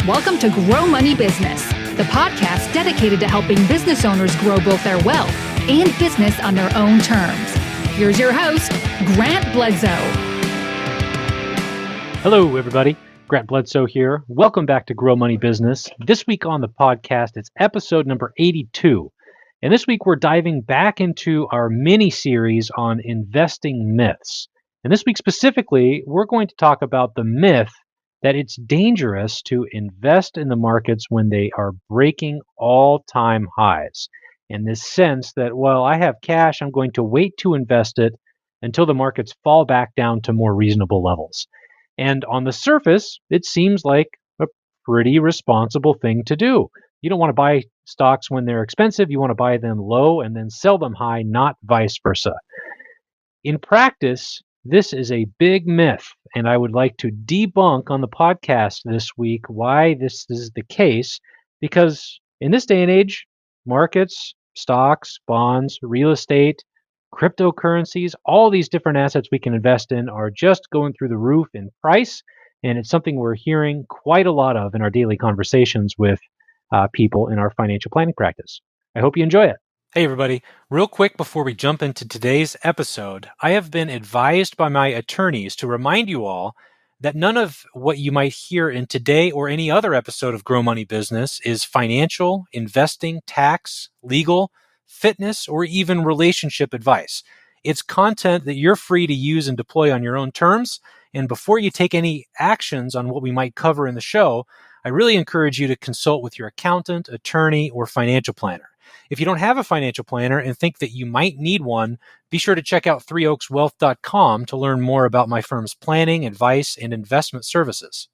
Welcome to Grow Money Business, the podcast dedicated to helping business owners grow both their wealth and business on their own terms. Here's your host, Grant Bledsoe. Hello, everybody. Grant Bledsoe here. Welcome back to Grow Money Business. This week on the podcast, it's episode number 82. And this week, we're diving back into our mini-series on investing myths. And this week specifically, we're going to talk about the myth that it's dangerous to invest in the markets when they are breaking all-time highs. In this sense that, well, I have cash, I'm going to wait to invest it until the markets fall back down to more reasonable levels. And on the surface, it seems like a pretty responsible thing to do. You don't want to buy stocks when they're expensive. You want to buy them low and then sell them high, not vice versa. In practice, this is a big myth, and I would like to debunk on the podcast this week why this is the case, because in this day and age, markets, stocks, bonds, real estate, cryptocurrencies, all these different assets we can invest in are just going through the roof in price, and it's something we're hearing quite a lot of in our daily conversations with people in our financial planning practice. I hope you enjoy it. Hey everybody, real quick before we jump into today's episode, I have been advised by my attorneys to remind you all that none of what you might hear in today or any other episode of Grow Money Business is financial, investing, tax, legal, fitness, or even relationship advice. It's content that you're free to use and deploy on your own terms. And before you take any actions on what we might cover in the show, I really encourage you to consult with your accountant, attorney, or financial planner. If you don't have a financial planner and think that you might need one, be sure to check out threeoakswealth.com to learn more about my firm's planning, advice, and investment services.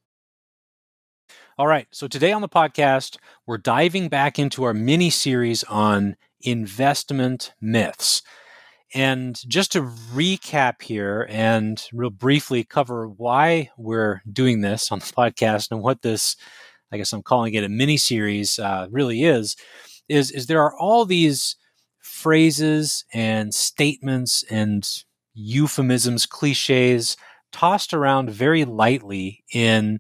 All right, so today on the podcast, we're diving back into our mini-series on investment myths. And just to recap here and real briefly cover why we're doing this on the podcast and what this, I guess I'm calling it a mini-series, really is there are all these phrases and statements and euphemisms, cliches tossed around very lightly in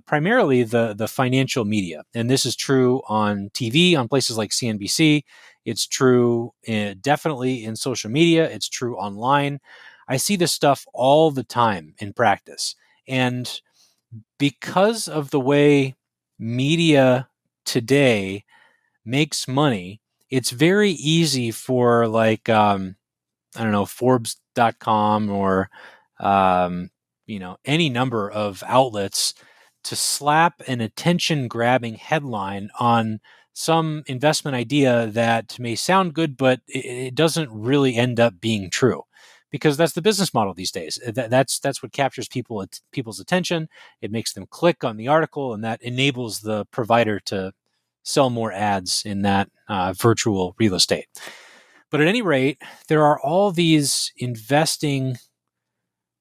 primarily the financial media. And this is true on TV, on places like CNBC. It's true definitely in social media. It's true online. I see this stuff all the time in practice. And because of the way media today makes money, it's very easy for Forbes.com or, any number of outlets to slap an attention-grabbing headline on some investment idea that may sound good, but it doesn't really end up being true. Because that's the business model these days. That's what captures people's attention. It makes them click on the article, and that enables the provider to sell more ads in that virtual real estate. But at any rate, there are all these investing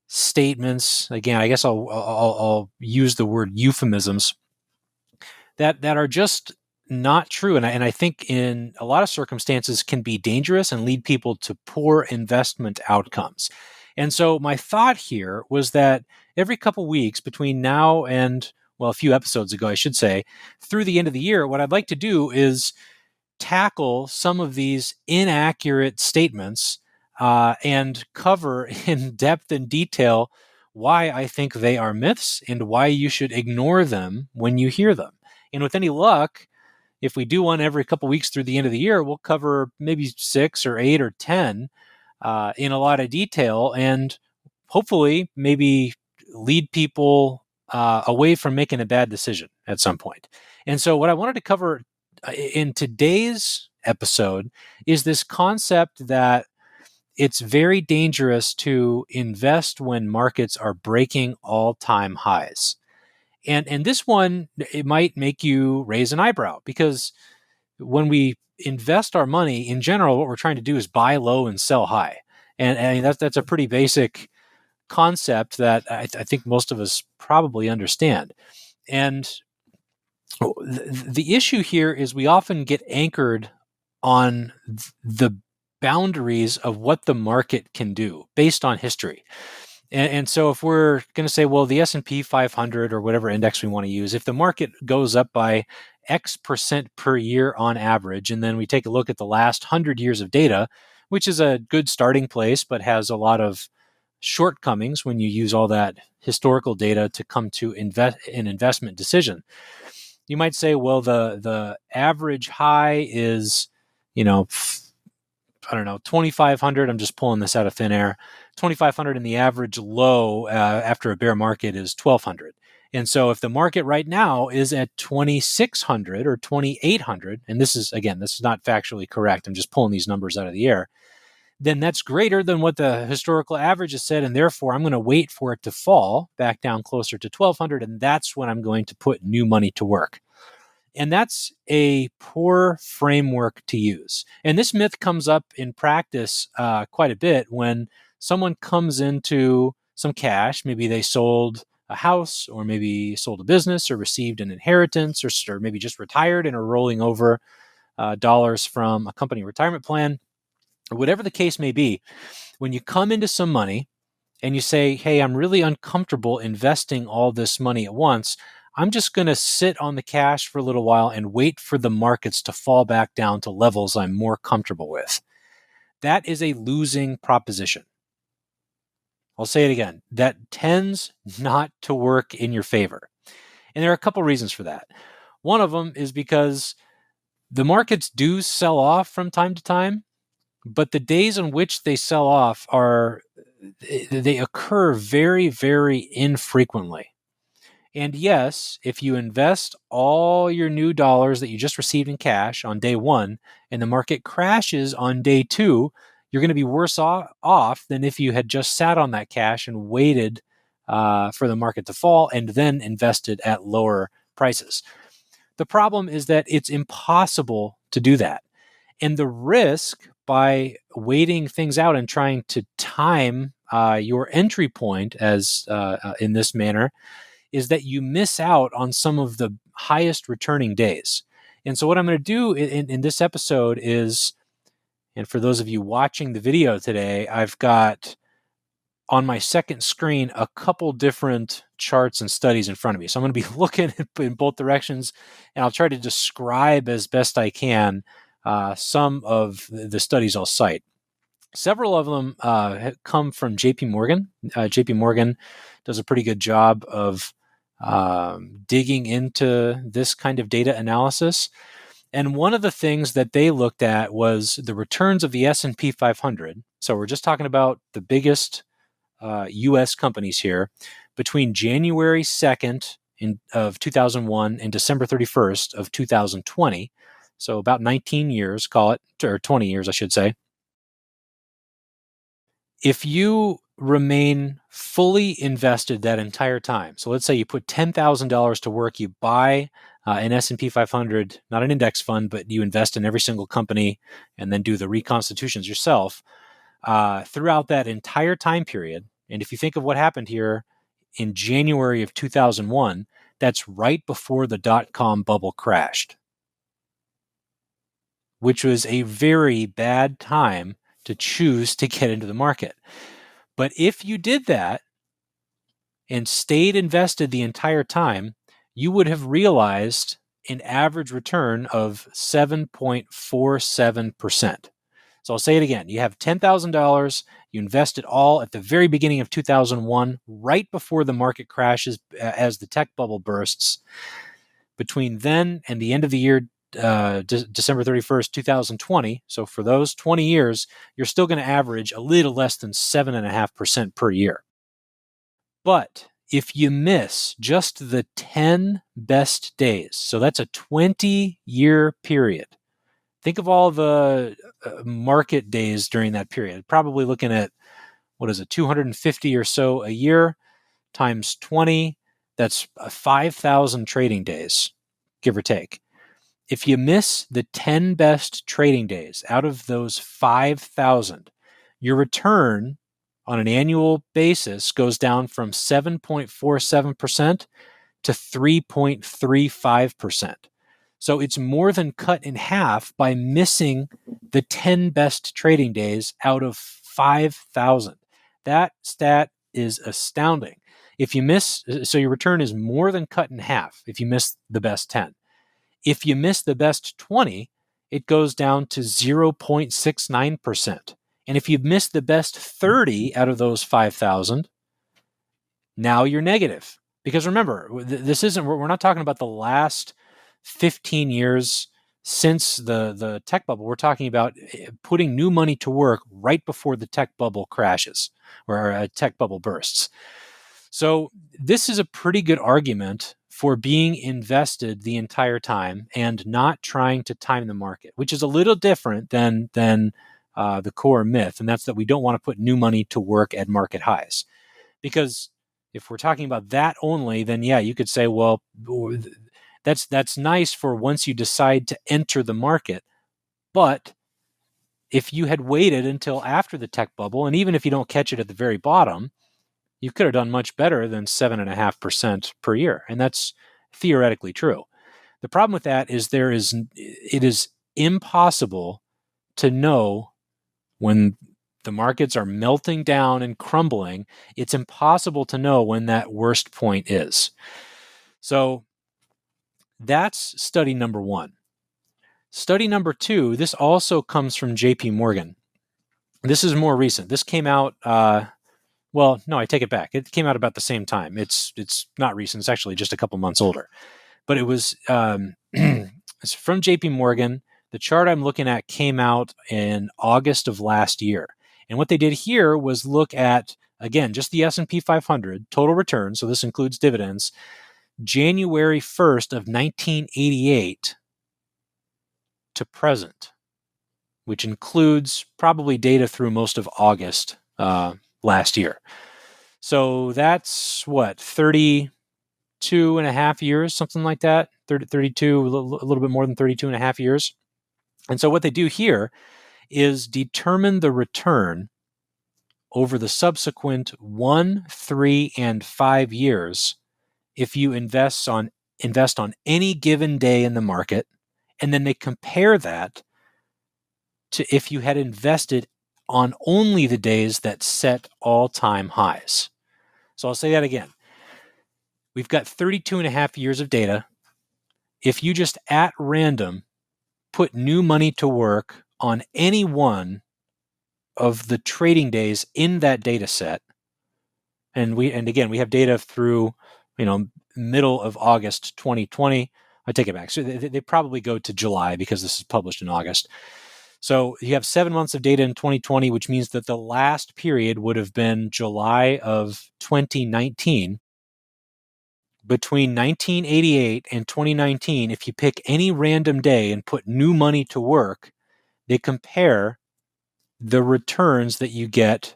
statements. Again, I guess I'll use the word euphemisms that are just not true, and I think in a lot of circumstances can be dangerous and lead people to poor investment outcomes. And so my thought here was that every couple weeks between now and, well, a few episodes ago, I should say, through the end of the year, what I'd like to do is tackle some of these inaccurate statements and cover in depth and detail why I think they are myths and why you should ignore them when you hear them. And with any luck, if we do one every couple weeks through the end of the year, we'll cover maybe 6 or 8 or 10 in a lot of detail and hopefully maybe lead people away from making a bad decision at some point. And so what I wanted to cover in today's episode is this concept that it's very dangerous to invest when markets are breaking all-time highs. And this one, it might make you raise an eyebrow because when we invest our money, in general, what we're trying to do is buy low and sell high. And that's a pretty basic concept that I think most of us probably understand. And the issue here is we often get anchored on the boundaries of what the market can do based on history. And so if we're going to say, well, the S&P 500 or whatever index we want to use, if the market goes up by X% per year on average, and then we take a look at the last 100 years of data, which is a good starting place, but has a lot of shortcomings when you use all that historical data to come to an investment decision. You might say, well, the average high is, I don't know, 2,500. I'm just pulling this out of thin air. 2,500, and the average low after a bear market is 1,200. And so if the market right now is at 2,600 or 2,800, and this is not factually correct, I'm just pulling these numbers out of the air, then that's greater than what the historical average has said, and therefore I'm going to wait for it to fall back down closer to 1,200, and that's when I'm going to put new money to work. And that's a poor framework to use. And this myth comes up in practice quite a bit when someone comes into some cash. Maybe they sold a house, or maybe sold a business, or received an inheritance, or maybe just retired and are rolling over dollars from a company retirement plan, or whatever the case may be. When you come into some money and you say, hey, I'm really uncomfortable investing all this money at once, I'm just going to sit on the cash for a little while and wait for the markets to fall back down to levels I'm more comfortable with. That is a losing proposition. I'll say it again. That tends not to work in your favor. And there are a couple reasons for that. One of them is because the markets do sell off from time to time, but the days in which they sell off they occur very, very infrequently. And yes, if you invest all your new dollars that you just received in cash on day one, and the market crashes on day two, you're going to be worse off than if you had just sat on that cash and waited for the market to fall and then invested at lower prices. The problem is that it's impossible to do that. And the risk by waiting things out and trying to time your entry point as in this manner is that you miss out on some of the highest returning days. And so what I'm going to do in this episode is, and for those of you watching the video today, I've got on my second screen a couple different charts and studies in front of me. So I'm going to be looking in both directions, and I'll try to describe as best I can some of the studies I'll cite. Several of them come from JP Morgan. JP Morgan does a pretty good job of digging into this kind of data analysis. And one of the things that they looked at was the returns of the S&P 500. So we're just talking about the biggest U.S. companies here between January 2nd of 2001 and December 31st of 2020. So about 19 years, call it, or 20 years, I should say. If you remain fully invested that entire time, so let's say you put $10,000 to work, you buy an S&P 500, not an index fund, but you invest in every single company and then do the reconstitutions yourself throughout that entire time period. And if you think of what happened here in January of 2001, that's right before the dot-com bubble crashed, which was a very bad time to choose to get into the market. But if you did that and stayed invested the entire time, you would have realized an average return of 7.47%. So I'll say it again. You have $10,000. You invest it all at the very beginning of 2001, right before the market crashes as the tech bubble bursts. Between then and the end of the year, December 31st, 2020. So for those 20 years, you're still going to average a little less than 7.5% per year. But if you miss just the 10 best days, so that's a 20-year period. Think of all the market days during that period. Probably looking at, 250 or so a year times 20. That's 5,000 trading days, give or take. If you miss the 10 best trading days out of those 5,000, your return on an annual basis goes down from 7.47% to 3.35%. So it's more than cut in half by missing the 10 best trading days out of 5,000. That stat is astounding. If you miss, so your return is more than cut in half if you miss the best 10. If you miss the best 20, it goes down to 0.69%. And if you miss the best 30 out of those 5,000, now you're negative. Because remember, we're not talking about the last 15 years since the tech bubble. We're talking about putting new money to work right before the tech bubble crashes or a tech bubble bursts. So this is a pretty good argument for being invested the entire time and not trying to time the market, which is a little different than the core myth, and that's that we don't want to put new money to work at market highs. Because if we're talking about that only, then yeah, you could say, well, that's nice for once you decide to enter the market. But if you had waited until after the tech bubble, and even if you don't catch it at the very bottom, you could have done much better than 7.5% per year. And that's theoretically true. The problem with that is it is impossible to know when the markets are melting down and crumbling. It's impossible to know when that worst point is. So that's study number one. Study number two, this also comes from JP Morgan. This is more recent. This came out, well, no, I take it back. It came out about the same time. It's not recent. It's actually just a couple months older. But it was it's from JP Morgan. The chart I'm looking at came out in August of last year. And what they did here was look at, again, just the S&P 500 total return. So this includes dividends. January 1st of 1988 to present, which includes probably data through most of August last year. So that's what, 32 and a half years, something like that, 32, a little bit more than 32 and a half years. And so what they do here is determine the return over the subsequent 1, 3, and 5 years if you invest on any given day in the market, and then they compare that to if you had invested on only the days that set all-time highs. So I'll say that again. We've got 32 and a half years of data. If you just at random put new money to work on any one of the trading days in that data set, and again we have data through middle of August 2020. I take it back. So they probably go to July because this is published in August. So you have 7 months of data in 2020, which means that the last period would have been July of 2019. Between 1988 and 2019, if you pick any random day and put new money to work, they compare the returns that you get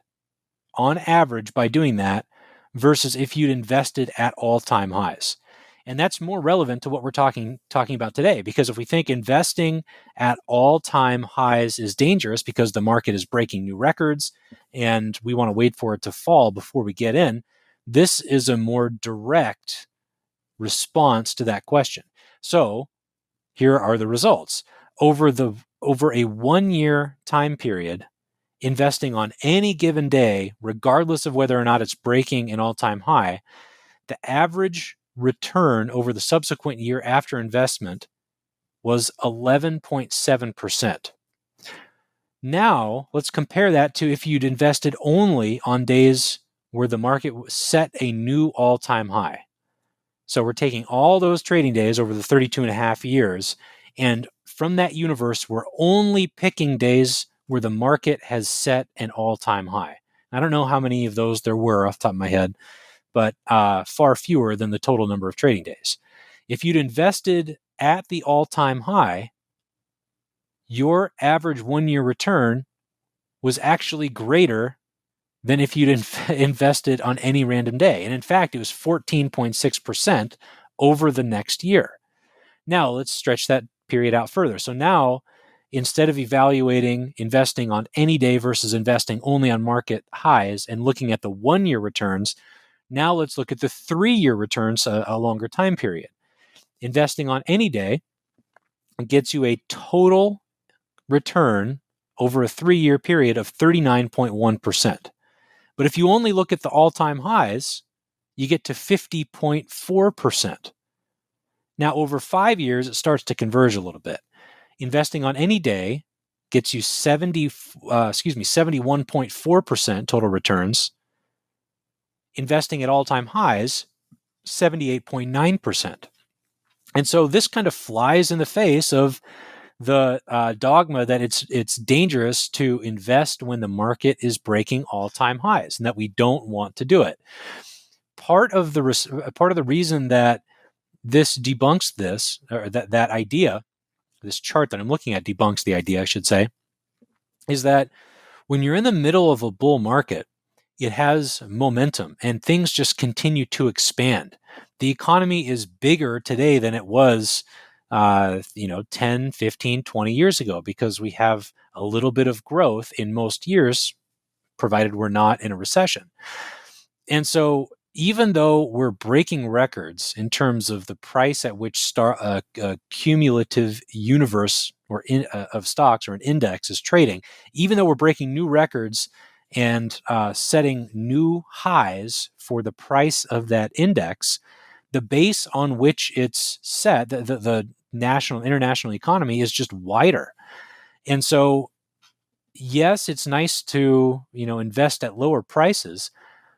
on average by doing that versus if you'd invested at all-time highs. And that's more relevant to what we're talking about today, because if we think investing at all-time highs is dangerous because the market is breaking new records and we want to wait for it to fall before we get in, this is a more direct response to that question. So here are the results. Over a 1 year time period, investing on any given day, regardless of whether or not it's breaking an all-time high, the average return over the subsequent year after investment was 11.7%. Now, let's compare that to if you'd invested only on days where the market set a new all-time high. So we're taking all those trading days over the 32 and a half years, and from that universe, we're only picking days where the market has set an all-time high. I don't know how many of those there were off the top of my head, but far fewer than the total number of trading days. If you'd invested at the all-time high, your average 1 year return was actually greater than if you'd invested on any random day. And in fact, it was 14.6% over the next year. Now let's stretch that period out further. So now, instead of evaluating investing on any day versus investing only on market highs and looking at the 1 year returns, now let's look at the 3 year returns, a longer time period. Investing on any day gets you a total return over a 3 year period of 39.1%. But if you only look at the all-time highs, you get to 50.4%. Now, over 5 years, it starts to converge a little bit. Investing on any day gets you 71.4% total returns. Investing at all-time highs, 78.9%. And so this kind of flies in the face of the dogma that it's dangerous to invest when the market is breaking all-time highs, and that we don't want to do it. Part of the reason that this debunks this, or that idea, this chart that I'm looking at debunks the idea, I should say, is that when you're in the middle of a bull market, it has momentum and things just continue to expand. The economy is bigger today than it was 10, 15, 20 years ago, because we have a little bit of growth in most years, provided we're not in a recession. And so even though we're breaking records in terms of the price at which a cumulative universe of stocks or an index is trading, even though we're breaking new records and setting new highs for the price of that index, the base on which it's set, the national, international economy, is just wider. And so, yes, it's nice to invest at lower prices,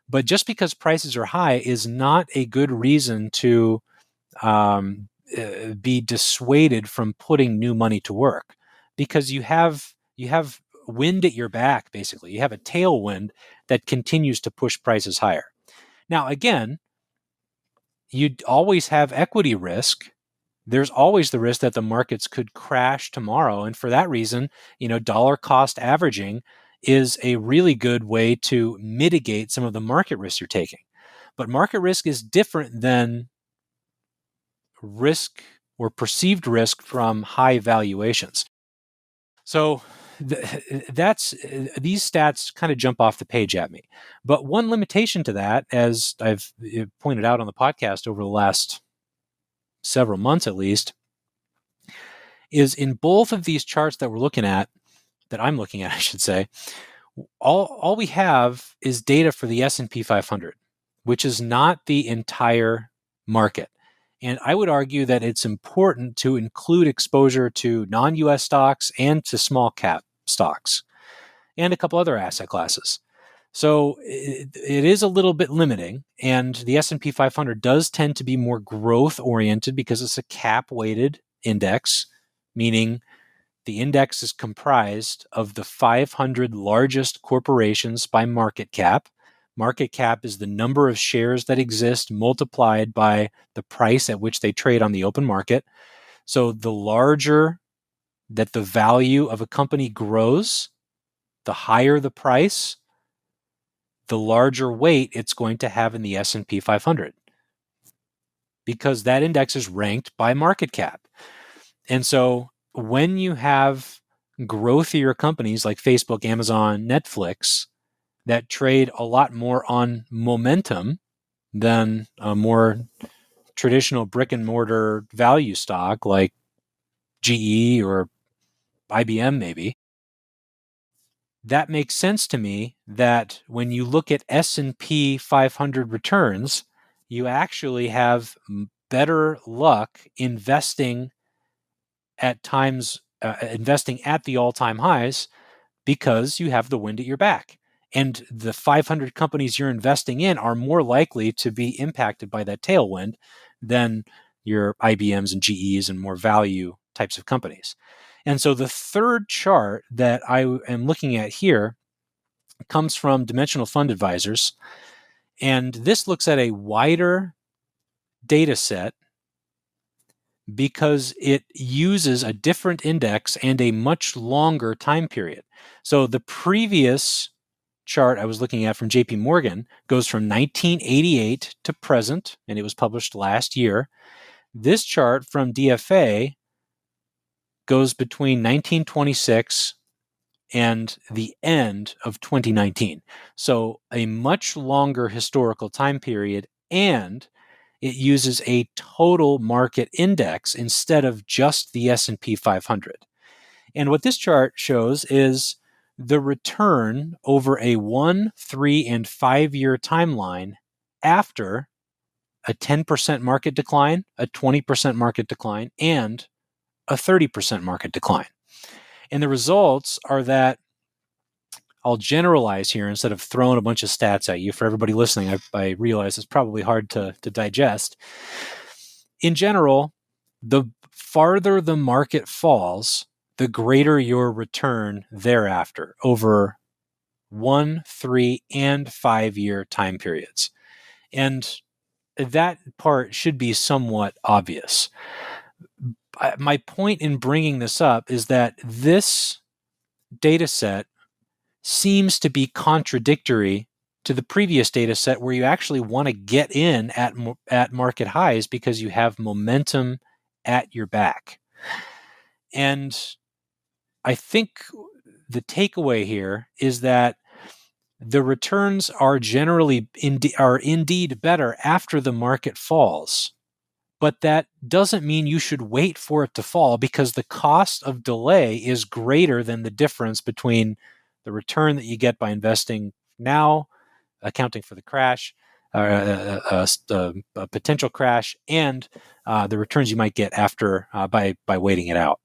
but just because prices are high is not a good reason to be dissuaded from putting new money to work, because you have wind at your back. Basically, you have a tailwind that continues to push prices higher. Now, again, you'd always have equity risk. There's always the risk that the markets could crash tomorrow, and for that reason, dollar cost averaging is a really good way to mitigate some of the market risk you're taking. But market risk is different than risk or perceived risk from high valuations. So these stats kind of jump off the page at me. But one limitation to that, as I've pointed out on the podcast over the last several months at least, is in both of these charts that I'm looking at, I should say, all we have is data for the S&P 500, which is not the entire market. And I would argue that it's important to include exposure to non-US stocks and to small cap stocks and a couple other asset classes. So it is a little bit limiting, and the S&P 500 does tend to be more growth oriented because it's a cap weighted index, meaning the index is comprised of the 500 largest corporations by market cap. Market cap is the number of shares that exist multiplied by the price at which they trade on the open market. So the larger that the value of a company grows, the higher the price, the larger weight it's going to have in the S&P 500, because that index is ranked by market cap. And so when you have growthier companies like Facebook, Amazon, Netflix that trade a lot more on momentum than a more traditional brick and mortar value stock like GE or IBM maybe, that makes sense to me that when you look at S&P 500 returns, you actually have better luck investing at times, investing at the all-time highs, because you have the wind at your back. And the 500 companies you're investing in are more likely to be impacted by that tailwind than your IBMs and GEs and more value types of companies. And so the third chart that I am looking at here comes from Dimensional Fund Advisors. And this looks at a wider data set because it uses a different index and a much longer time period. So the previous chart I was looking at from JP Morgan goes from 1988 to present, and it was published last year. This chart from DFA goes between 1926 and the end of 2019. So a much longer historical time period, and it uses a total market index instead of just the S&P 500. And what this chart shows is the return over a 1, 3, and 5-year timeline after a 10% market decline, a 20% market decline, and a 30% market decline. And the results are that, I'll generalize here instead of throwing a bunch of stats at you. For everybody listening, I realize it's probably hard to digest. In general, the farther the market falls, the greater your return thereafter over 1, 3, and 5-year time periods. And that part should be somewhat obvious. My point in bringing this up is that this data set seems to be contradictory to the previous data set where you actually want to get in at market highs because you have momentum at your back. And I think the takeaway here is that the returns are generally indeed better after the market falls. But that doesn't mean you should wait for it to fall, because the cost of delay is greater than the difference between the return that you get by investing now, accounting for the crash, a potential crash, and the returns you might get after by waiting it out.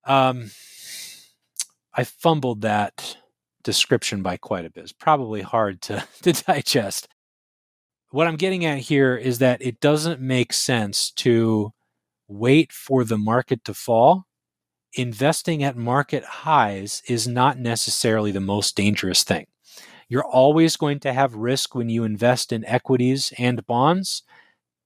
I fumbled that description by quite a bit. It's probably hard to digest. What I'm getting at here is that it doesn't make sense to wait for the market to fall. Investing at market highs is not necessarily the most dangerous thing. You're always going to have risk when you invest in equities and bonds.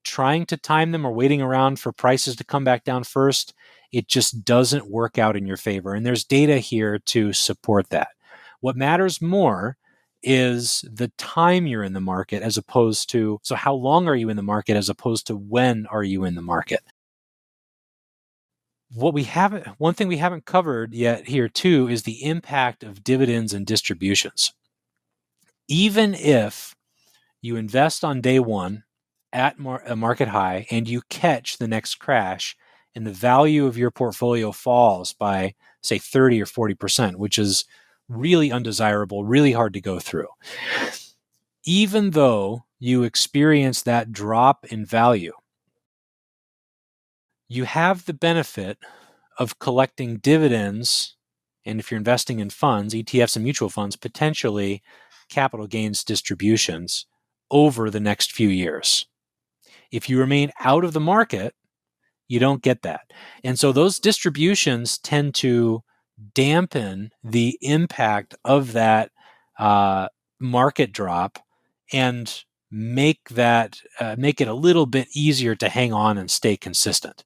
Trying to time them or waiting around for prices to come back down first, it just doesn't work out in your favor. And there's data here to support that. What matters more is the time you're in the market as opposed to, so how long are you in the market as opposed to when are you in the market? One thing we haven't covered yet here too is the impact of dividends and distributions. Even if you invest on day one at a market high and you catch the next crash and the value of your portfolio falls by, say, 30 or 40%, which is really undesirable, really hard to go through. Even though you experience that drop in value, you have the benefit of collecting dividends, and if you're investing in funds, ETFs and mutual funds, potentially capital gains distributions over the next few years. If you remain out of the market, you don't get that. And so those distributions tend to dampen the impact of that market drop and make it a little bit easier to hang on and stay consistent.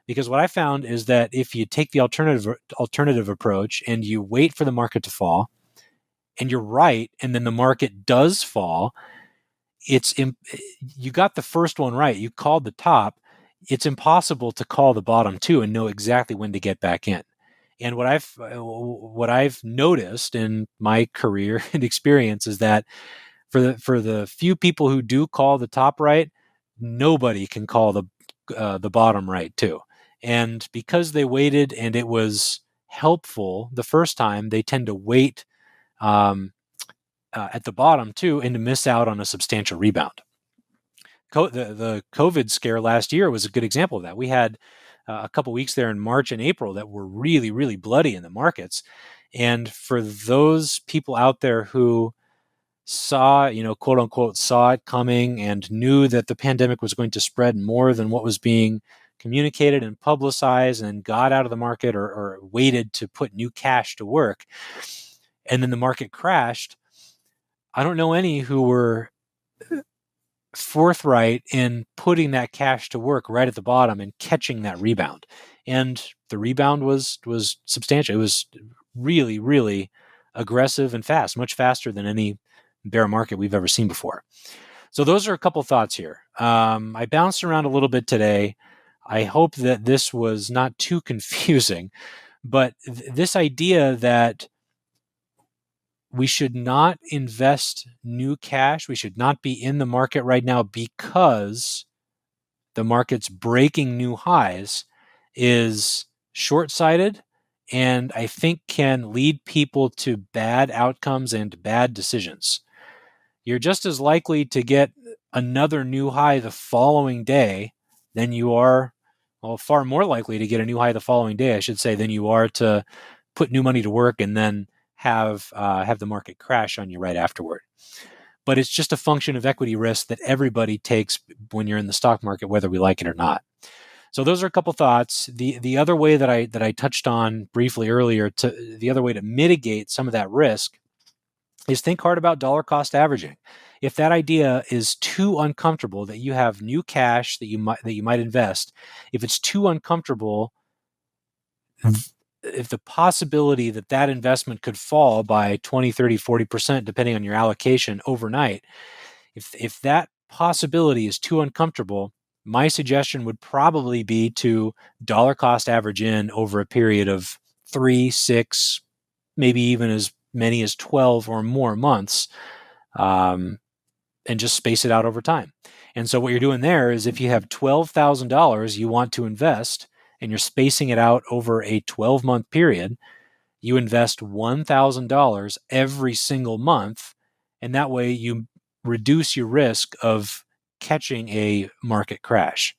Because what I found is that if you take the alternative approach and you wait for the market to fall, and you're right, and then the market does fall, you got the first one right. You called the top. It's impossible to call the bottom too and know exactly when to get back in. And what I've noticed in my career and experience is that for the few people who do call the top right, nobody can call the bottom right too. And because they waited and it was helpful the first time, they tend to wait at the bottom too and to miss out on a substantial rebound. The COVID scare last year was a good example of that. We had a couple weeks there in March and April that were really, really bloody in the markets. And for those people out there who saw, quote unquote, saw it coming and knew that the pandemic was going to spread more than what was being communicated and publicized, and got out of the market or waited to put new cash to work, and then the market crashed, I don't know any who were forthright in putting that cash to work right at the bottom and catching that rebound. And the rebound was substantial. It was really, really aggressive and fast, much faster than any bear market we've ever seen before. So those are a couple thoughts here. I bounced around a little bit today. I hope that this was not too confusing, but this idea that we should not invest new cash, we should not be in the market right now because the market's breaking new highs, is short-sighted and I think can lead people to bad outcomes and bad decisions. You're just as likely to get another new high the following day than you are, well, far more likely to get a new high the following day, I should say, than you are to put new money to work and then have the market crash on you right afterward. But it's just a function of equity risk that everybody takes when you're in the stock market, whether we like it or not. So those are a couple thoughts. The other way that I touched on briefly earlier, the other way to mitigate some of that risk is think hard about dollar cost averaging. If that idea is too uncomfortable, that you have new cash that you might invest, if it's too uncomfortable, if the possibility that investment could fall by 20, 30, 40%, depending on your allocation overnight, if that possibility is too uncomfortable, my suggestion would probably be to dollar cost average in over a period of 3, 6, maybe even as many as 12 or more months, and just space it out over time. And so what you're doing there is if you have $12,000 you want to invest and you're spacing it out over a 12-month period, you invest $1,000 every single month, and that way you reduce your risk of catching a market crash.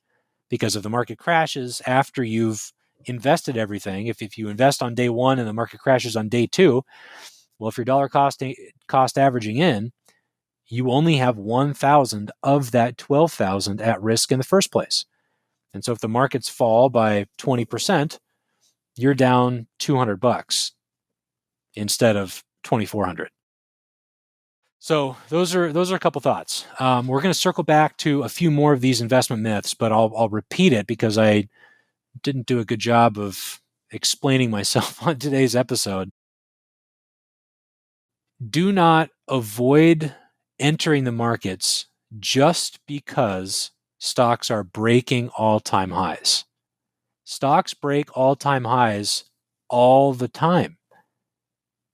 Because if the market crashes after you've invested everything, if you invest on day one and the market crashes on day two, well, if you're dollar cost averaging in, you only have 1,000 of that 12,000 at risk in the first place. And so if the markets fall by 20%, you're down $200 instead of $2,400. So those are a couple thoughts. We're going to circle back to a few more of these investment myths, but I'll repeat it because I didn't do a good job of explaining myself on today's episode. Do not avoid entering the markets just because stocks are breaking all-time highs. Stocks break all-time highs all the time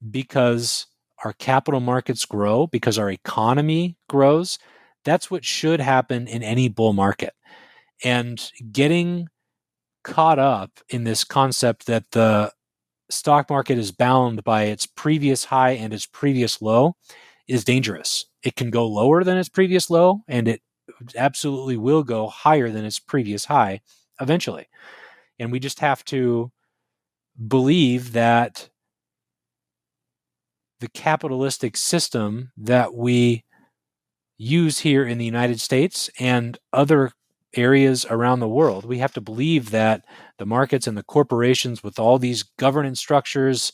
because our capital markets grow, because our economy grows. That's what should happen in any bull market. And getting caught up in this concept that the stock market is bound by its previous high and its previous low is dangerous. It can go lower than its previous low, and it absolutely will go higher than its previous high eventually. And we just have to believe that the capitalistic system that we use here in the United States and other areas around the world, we have to believe that the markets and the corporations with all these governance structures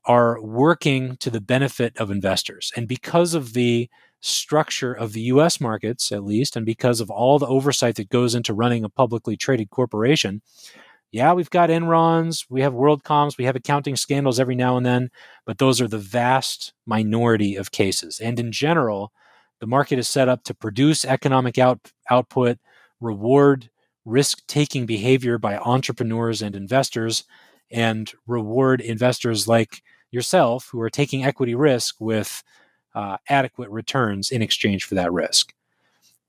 are working to the benefit of investors. And because of the structure of the US markets, at least, and because of all the oversight that goes into running a publicly traded corporation, yeah, we've got Enrons, we have WorldComs, we have accounting scandals every now and then, but those are the vast minority of cases. And in general, the market is set up to produce economic output, reward risk-taking behavior by entrepreneurs and investors, and reward investors like yourself who are taking equity risk with adequate returns in exchange for that risk.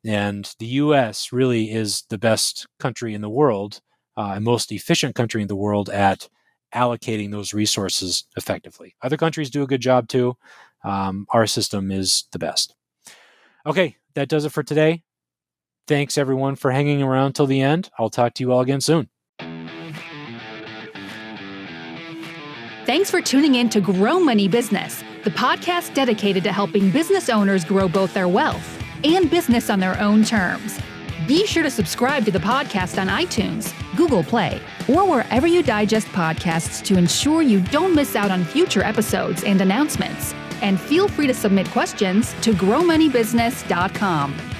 And the US really is the best country in the world, and most efficient country in the world at allocating those resources effectively. Other countries do a good job too. Our system is the best. Okay, that does it for today. Thanks everyone for hanging around till the end. I'll talk to you all again soon. Thanks for tuning in to Grow Money Business, the podcast dedicated to helping business owners grow both their wealth and business on their own terms. Be sure to subscribe to the podcast on iTunes, Google Play, or wherever you digest podcasts to ensure you don't miss out on future episodes and announcements. And feel free to submit questions to growmoneybusiness.com.